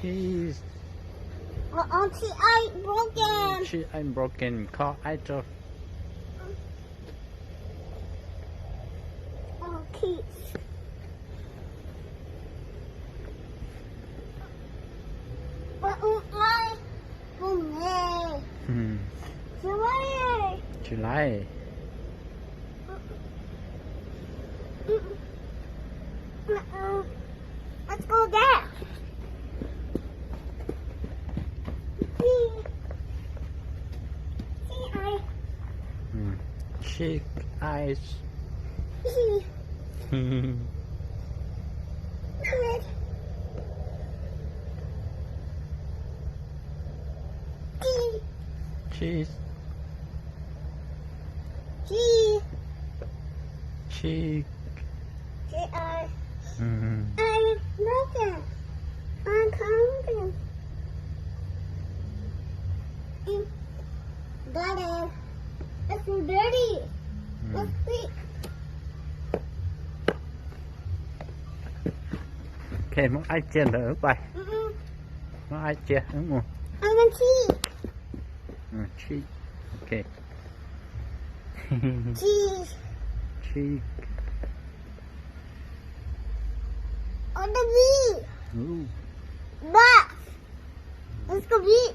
Cheese. Auntie, I broken. Cheese I'm broken. Call idol. Okay. I July. Let's go there. Chick eyes. Cheese. Cheek. I'm broken. I'm coming. Got it. It's so dirty. Let's see. Ok, muốn ai chia nữa bài. Muốn ai chia đúng không? I want tea. Cheek. Ok. Cheese. Cheek. On the bee. Ooh. But let's go bee.